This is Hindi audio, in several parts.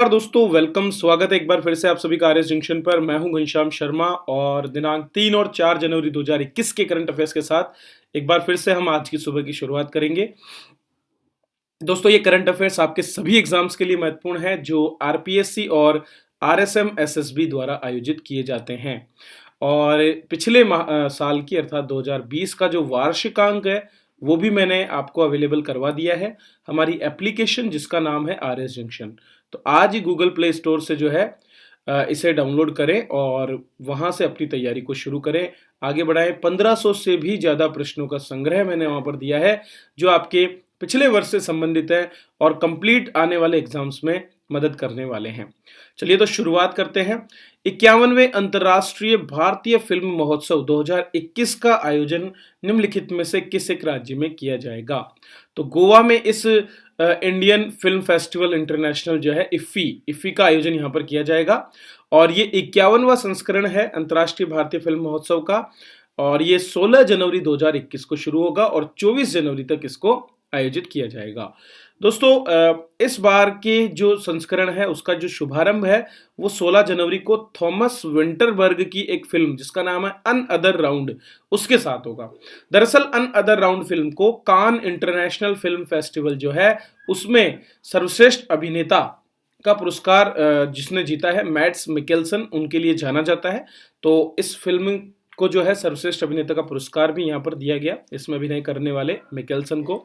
नमस्कार दोस्तों, वेलकम, स्वागत है एक बार फिर से आप सभी का आरएस जंक्शन पर। मैं हूं घनश्याम शर्मा और दिनांक 3 और 4 जनवरी 2021 के करंट अफेयर्स के साथ एक बार फिर से हम आज की सुबह की शुरुआत करेंगे। दोस्तों, ये करंट अफेयर्स आपके सभी एग्जाम्स के लिए महत्वपूर्ण है जो आरपीएससी और आरएसएम एसएसबी द्वारा आयोजित किए जाते हैं। और पिछले साल की अर्थात 2020 का जो वार्षिकांक है वो भी मैंने आपको अवेलेबल करवा दिया है हमारी एप्लीकेशन जिसका नाम है आरएस जंक्शन। तो आज ही गूगल प्ले स्टोर से जो है इसे डाउनलोड करें और वहां से अपनी तैयारी को शुरू करें, आगे बढ़ाएं। 1500 से भी ज्यादा प्रश्नों का संग्रह मैंने वहां पर दिया है जो आपके पिछले वर्ष से संबंधित है और कंप्लीट आने वाले एग्जाम्स में मदद करने वाले हैं। चलिए तो शुरुआत करते हैं। 51वें अंतर्राष्ट्रीय भारतीय फिल्म महोत्सव 2021 का आयोजन निम्नलिखित में से किस एक राज्य में किया जाएगा? तो गोवा में इस इंडियन फिल्म फेस्टिवल इंटरनेशनल जो है इफ्फी का आयोजन यहाँ पर किया जाएगा और ये 51वां संस्करण है अंतर्राष्ट्रीय भारतीय फिल्म महोत्सव का और ये 16 जनवरी 2021 को शुरू होगा और 24 जनवरी तक इसको आयोजित किया जाएगा। दोस्तों, इस बार के जो संस्करण है उसका जो शुभारंभ है वो 16 जनवरी को थॉमस विंटरबर्ग की एक फिल्म जिसका नाम है अन अदर राउंड उसके साथ होगा। दरअसल अन अदर राउंड फिल्म को कान इंटरनेशनल फिल्म फेस्टिवल जो है उसमें सर्वश्रेष्ठ अभिनेता का पुरस्कार जिसने जीता है मैड्स मिकेल्सन, उनके लिए जाना जाता है। तो इस फिल्म को जो है सर्वश्रेष्ठ अभिनेता का पुरस्कार भी यहाँ पर दिया गया इसमें अभिनय करने वाले मिकेल्सन को।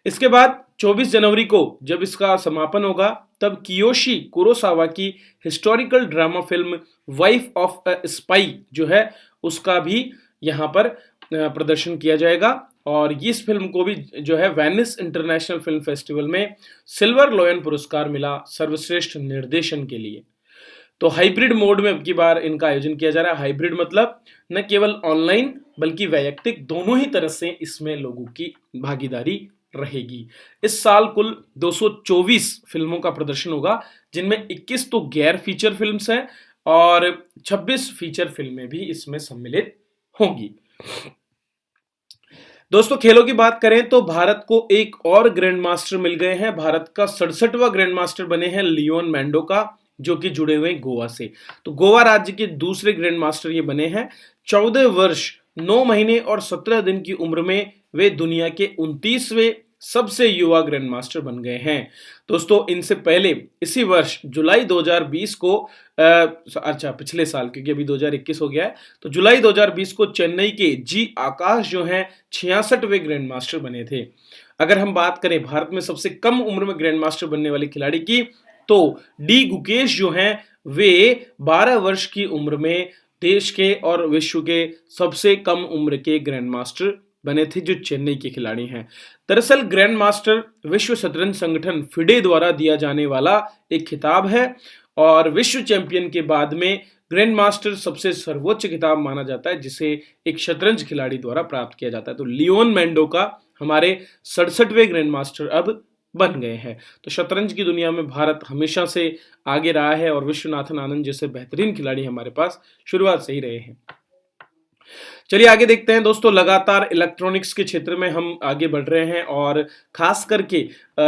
इसके बाद 24 जनवरी को जब इसका समापन होगा तब कियोशी कुरोसावा की historical drama film wife of a spy जो है उसका भी यहाँ पर प्रदर्शन किया जाएगा और इस फिल्म को भी जो है वेनिस इंटरनेशनल फिल्म फेस्टिवल में सिल्वर लॉयन पुरस्कार मिला सर्वश्रेष्ठ निर्देशन के लिए। तो हाइब्रिड मोड में अब की बार इनका आयोजन किया जा रहा है। हाइब्रिड मतलब न केवल ऑनलाइन बल्कि वैयक्तिक दोनों ही तरह से इसमें लोगों की भागीदारी रहेगी। इस साल कुल 224 फिल्मों का प्रदर्शन होगा जिनमें 21 तो गैर फीचर फिल्म्स हैं और 26 फीचर फिल्में भी इसमें सम्मिलित होंगी। दोस्तों, खेलों की बात करें तो भारत को एक और ग्रैंड मास्टर मिल गए हैं। भारत का 67वां ग्रैंड मास्टर बने हैं लियोन मेंडोका जो कि जुड़े हुए गोवा से। तो गोवा राज्य के दूसरे ग्रैंड मास्टर ये बने हैं। 14 वर्ष 9 महीने और 17 दिन की उम्र में वे दुनिया के 29वें सबसे युवा ग्रैंड मास्टर बन गए हैं। दोस्तों, इनसे पहले इसी वर्ष जुलाई 2020 को पिछले साल क्योंकि अभी 2021 हो गया है तो जुलाई 2020 को चेन्नई के जी आकाश जो हैं 66वें ग्रैंड मास्टर बने थे। अगर हम बात करें भारत में सबसे कम उम्र में ग्रैंड मास्टर बनने वाले खिलाड़ी की तो डी गुकेश जो हैं वे 12 वर्ष की उम्र में देश के और विश्व के सबसे कम उम्र के ग्रैंड मास्टर बने थे जो चेन्नई के खिलाड़ी हैं। दरअसल ग्रैंड मास्टर विश्व शतरंज संगठन फिडे द्वारा दिया जाने वाला एक खिताब है और विश्व चैंपियन के बाद में ग्रैंड मास्टर सबसे सर्वोच्च खिताब माना जाता है जिसे एक शतरंज खिलाड़ी द्वारा प्राप्त किया जाता है। तो लियोन मेंडोका हमारे 67वें ग्रैंड मास्टर अब बन गए हैं। तो शतरंज की दुनिया में भारत हमेशा से आगे रहा है और विश्वनाथन आनंद जैसे बेहतरीन खिलाड़ी हमारे पास शुरुआत से ही रहे हैं। चलिए आगे देखते हैं दोस्तों, लगातार इलेक्ट्रॉनिक्स के क्षेत्र में हम आगे बढ़ रहे हैं और खास करके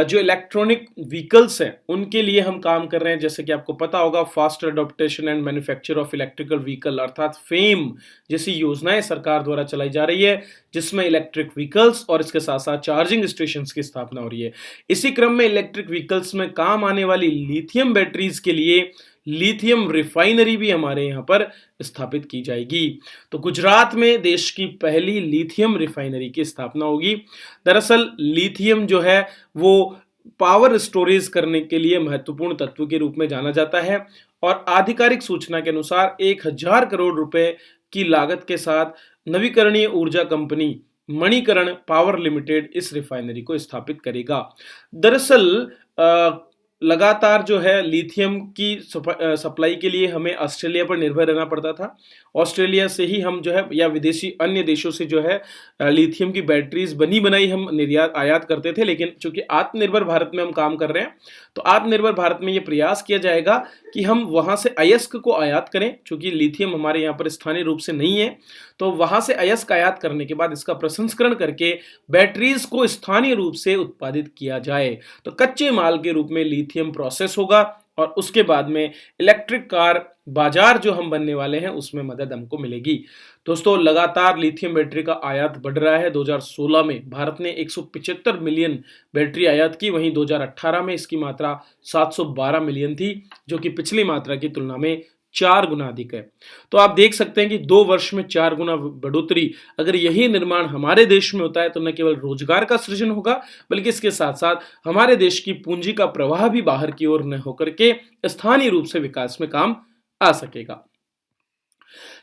जो इलेक्ट्रॉनिक व्हीकल्स हैं उनके लिए हम काम कर रहे हैं। जैसे कि आपको पता होगा faster adaptation and manufacture of electrical vehicle अर्थात फेम जैसी योजनाएं सरकार द्वारा चलाई जा रही है जिसमें इलेक्ट्रिक व्हीकल्स और इसके साथ साथ चार्जिंग स्टेशन की स्थापना हो रही है। इसी क्रम में इलेक्ट्रिक व्हीकल्स में काम आने वाली लिथियम बैटरीज के लिए लिथियम रिफाइनरी भी हमारे यहाँ पर स्थापित की जाएगी। तो गुजरात में देश की पहली लिथियम रिफाइनरी की स्थापना होगी। दरअसल लिथियम जो है वो पावर स्टोरेज करने के लिए महत्वपूर्ण तत्व के रूप में जाना जाता है और आधिकारिक सूचना के अनुसार 1000 करोड़ रुपए की लागत के साथ नवीकरणीय ऊर्जा कंपनी मणिकरण पावर लिमिटेड इस रिफाइनरी को स्थापित करेगा। दरअसल लगातार जो है लिथियम की सप्लाई के लिए हमें ऑस्ट्रेलिया पर निर्भर रहना पड़ता था। ऑस्ट्रेलिया से ही हम जो है या विदेशी अन्य देशों से जो है लिथियम की बैटरीज बनी बनाई हम निर्यात आयात करते थे, लेकिन चूंकि आत्मनिर्भर भारत में हम काम कर रहे हैं तो आत्मनिर्भर भारत में ये प्रयास किया जाएगा कि हम वहां से अयस्क को आयात करें। चूंकि लिथियम हमारे यहाँ पर स्थानीय रूप से नहीं है तो वहां से अयस्क आयात करने के बाद इसका प्रसंस्करण करके बैटरीज को स्थानीय रूप से उत्पादित किया जाए। तो कच्चे माल के रूप में लिथियम प्रोसेस होगा और उसके बाद में इलेक्ट्रिक कार बाजार जो हम बनने वाले हैं उसमें मदद हमको मिलेगी। दोस्तों लगातार लिथियम बैटरी का आयात बढ़ रहा है। 2016 में भारत ने 175 मिलियन बैटरी आयात की, वहीं 2018 में इसकी मात्रा 712 मिलियन थी, जो कि पिछली मात्रा की तुलना में 4 गुना अधिक है। तो आप देख सकते हैं कि 2 वर्ष में 4 गुना बढ़ोतरी। अगर यही निर्माण हमारे देश में होता है तो न केवल रोजगार का सृजन होगा, बल्कि इसके साथ साथ हमारे देश की पूंजी का प्रवाह भी बाहर की ओर न होकर के स्थानीय रूप से विकास में काम आ सकेगा।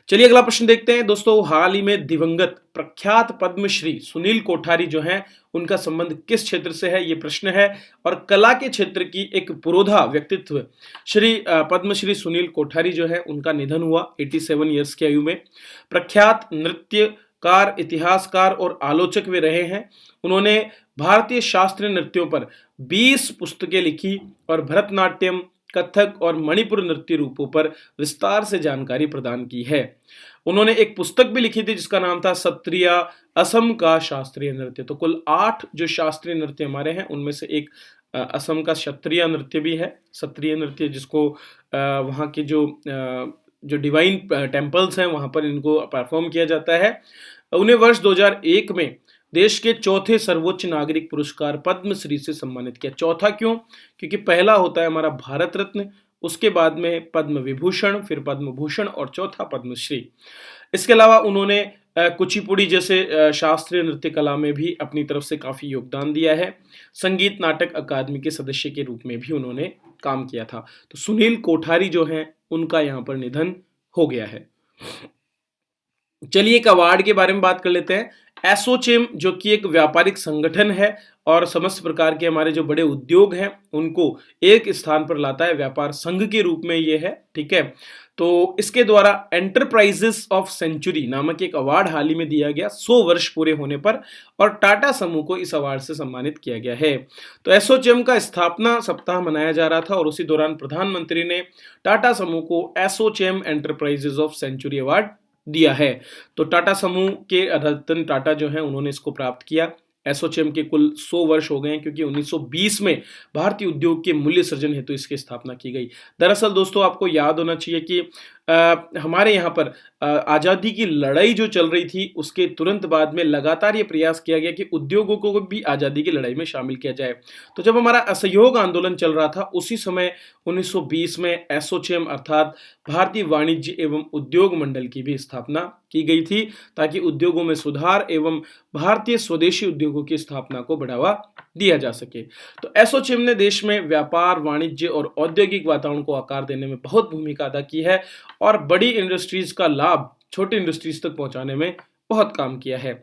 चलिए अगला प्रश्न देखते हैं दोस्तों। हाल ही में दिवंगत प्रख्यात पद्मश्री सुनील कोठारी जो हैं, उनका संबंध किस क्षेत्र से है, ये प्रश्न है। और कला के क्षेत्र की एक पुरोधा व्यक्तित्व श्री पद्मश्री सुनील कोठारी जो है, उनका निधन हुआ 87 ईयर्स की आयु में। प्रख्यात नृत्यकार, इतिहासकार और आलोचक वे रहे हैं। उन्होंने भारतीय शास्त्रीय नृत्यों पर 20 पुस्तकें लिखी और भरतनाट्यम, कथक और मणिपुर नृत्य रूपों पर विस्तार से जानकारी प्रदान की है। उन्होंने एक पुस्तक भी लिखी थी जिसका नाम था सत्रिय असम का शास्त्रीय नृत्य। तो कुल 8 जो शास्त्रीय नृत्य हमारे हैं उनमें से एक असम का क्षत्रिय नृत्य भी है। क्षत्रिय नृत्य जिसको वहाँ के जो डिवाइन टेम्पल्स हैं वहाँ पर इनको परफॉर्म किया जाता है। उन्हें वर्ष 2001 में देश के चौथे सर्वोच्च नागरिक पुरस्कार पद्मश्री से सम्मानित किया। चौथा क्यों? क्योंकि पहला होता है हमारा भारत रत्न, उसके बाद में पद्म विभूषण, फिर पद्म भूषण और चौथा पद्मश्री। इसके अलावा उन्होंने कुचिपुड़ी जैसे शास्त्रीय नृत्य कला में भी अपनी तरफ से काफी योगदान दिया है। संगीत नाटक अकादमी के सदस्य के रूप में भी उन्होंने काम किया था। तो सुनील कोठारी जो हैं उनका यहाँ पर निधन हो गया है। चलिए एक अवार्ड के बारे में बात कर लेते हैं। एसोचेम जो कि एक व्यापारिक संगठन है और समस्त प्रकार के हमारे जो बड़े उद्योग हैं उनको एक स्थान पर लाता है, व्यापार संघ के रूप में ये है, ठीक है। तो इसके द्वारा एंटरप्राइजेस ऑफ सेंचुरी नामक एक अवार्ड हाल ही में दिया गया 100 वर्ष पूरे होने पर, और टाटा समूह को इस अवार्ड से सम्मानित किया गया है। तो एसोचेम का स्थापना सप्ताह मनाया जा रहा था और उसी दौरान प्रधानमंत्री ने टाटा समूह को Assocham enterprises of century award दिया है। तो टाटा समूह के रतन टाटा जो हैं उन्होंने इसको प्राप्त किया। एसोचेम के कुल 100 वर्ष हो गए हैं क्योंकि 1920 में भारतीय उद्योग के मूल्य सृजन हेतु इसकी स्थापना की गई। दरअसल दोस्तों आपको याद होना चाहिए कि हमारे यहाँ पर आज़ादी की लड़ाई जो चल रही थी उसके तुरंत बाद में लगातार ये प्रयास किया गया कि उद्योगों को भी आज़ादी की लड़ाई में शामिल किया जाए। तो जब हमारा असहयोग आंदोलन चल रहा था उसी समय 1920 में एसोचेम अर्थात भारतीय वाणिज्य एवं उद्योग मंडल की भी स्थापना की गई थी, ताकि उद्योगों में सुधार एवं भारतीय स्वदेशी उद्योगों की स्थापना को बढ़ावा दिया जा सके। तो एसोचेम ने देश में व्यापार, वाणिज्य और औद्योगिक वातावरण को आकार देने में बहुत भूमिका अदा की है और बड़ी इंडस्ट्रीज का लाभ छोटी इंडस्ट्रीज तक पहुंचाने में बहुत काम किया है।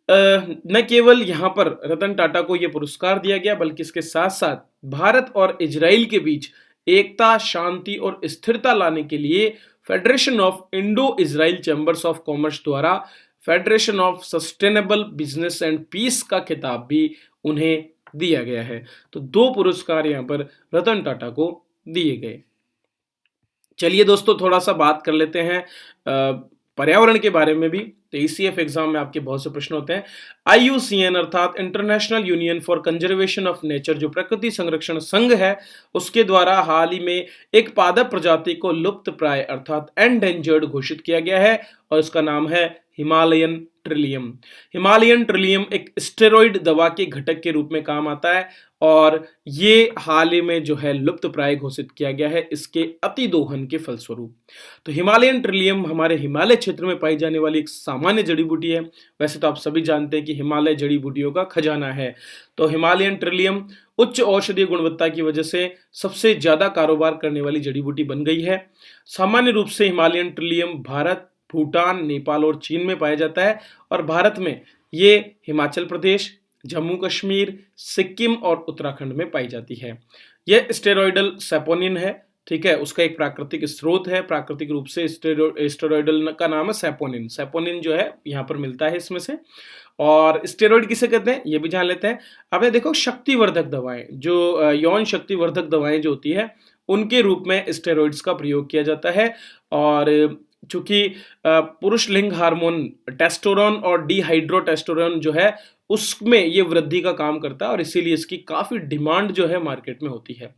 न केवल यहाँ पर रतन टाटा को यह पुरस्कार दिया गया बल्कि इसके साथ साथ भारत और इजराइल के बीच एकता, शांति और स्थिरता लाने के लिए federation of Indo Israel chambers of commerce द्वारा federation of sustainable business and peace का खिताब भी उन्हें दिया गया है। तो 2 पुरस्कार यहाँ पर रतन टाटा को दिए गए। चलिए दोस्तों थोड़ा सा बात कर लेते हैं पर्यावरण के बारे में भी। तो ईसीएफ एग्जाम में आपके बहुत से प्रश्न होते हैं। IUCN अर्थात international union for conservation of nature जो प्रकृति संरक्षण संघ है उसके द्वारा हाल ही में एक पादप प्रजाति को लुप्त प्राय अर्थात एंडेंजर्ड घोषित किया गया है और इसका नाम है हिमालयन ट्रिलियम। हिमालयन ट्रिलियम एक स्टेरॉइड दवा के घटक के रूप में काम आता है और ये हाल ही में जो है लुप्त प्राय घोषित किया गया है इसके अति दोहन के फलस्वरूप। तो हिमालयन ट्रिलियम हमारे हिमालय क्षेत्र में पाई जाने वाली एक सामान्य जड़ी बूटी है। वैसे तो आप सभी जानते हैं कि हिमालय जड़ी बूटियों का खजाना है। तो हिमालयन ट्रिलियम उच्च औषधीय गुणवत्ता की वजह से सबसे ज्यादा कारोबार करने वाली जड़ी बूटी बन गई है। सामान्य रूप से हिमालयन ट्रिलियम भारत, भूटान, नेपाल और चीन में पाया जाता है और भारत में ये हिमाचल प्रदेश, जम्मू कश्मीर, सिक्किम और उत्तराखंड में पाई जाती है। यह स्टेरॉइडल सैपोनिन है, ठीक है, उसका एक प्राकृतिक स्रोत है। प्राकृतिक रूप से स्टेरॉइडल का नाम है सैपोनिन। सैपोनिन जो है यहाँ पर मिलता है इसमें से। और स्टेरॉइड किसे कहते हैं ये भी जान लेते हैं। अब ये देखो शक्तिवर्धक दवाएं जो यौन शक्तिवर्धक दवाएं जो होती है उनके रूप में स्टेरॉइड्स का प्रयोग किया जाता है और चूंकि पुरुष लिंग हार्मोन टेस्टोरॉन और डिहाइड्रोटेस्टोरॉन जो है उसमें ये वृद्धि का काम करता है और इसीलिए इसकी काफ़ी डिमांड जो है मार्केट में होती है।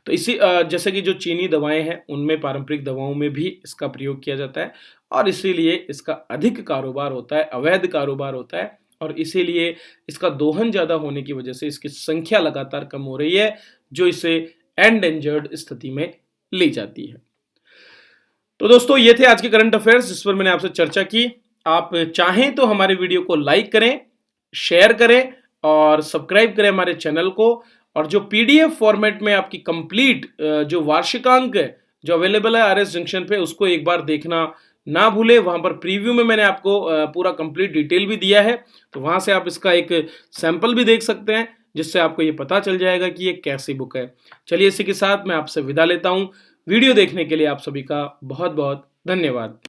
तो जैसे कि जो चीनी दवाएं हैं उनमें पारंपरिक दवाओं में भी इसका प्रयोग किया जाता है और इसीलिए इसका अधिक कारोबार होता है, अवैध कारोबार होता है और इसीलिए इसका दोहन ज़्यादा होने की वजह से इसकी संख्या लगातार कम हो रही है, जो इसे एंडेंजर्ड स्थिति में ली जाती है। तो दोस्तों ये थे आज के करंट अफेयर्स जिस पर मैंने आपसे चर्चा की। आप चाहें तो हमारे वीडियो को लाइक करें, शेयर करें और सब्सक्राइब करें हमारे चैनल को। और जो पीडीएफ फॉर्मेट में आपकी कंप्लीट जो वार्षिकांक है जो अवेलेबल है आरएस जंक्शन पे, उसको एक बार देखना ना भूले। वहां पर प्रीव्यू में मैंने आपको पूरा कंप्लीट डिटेल भी दिया है, तो वहां से आप इसका एक सैंपल भी देख सकते हैं जिससे आपको ये पता चल जाएगा कि ये कैसी बुक है। चलिए इसी के साथ मैं आपसे विदा लेता हूं। वीडियो देखने के लिए आप सभी का बहुत बहुत धन्यवाद।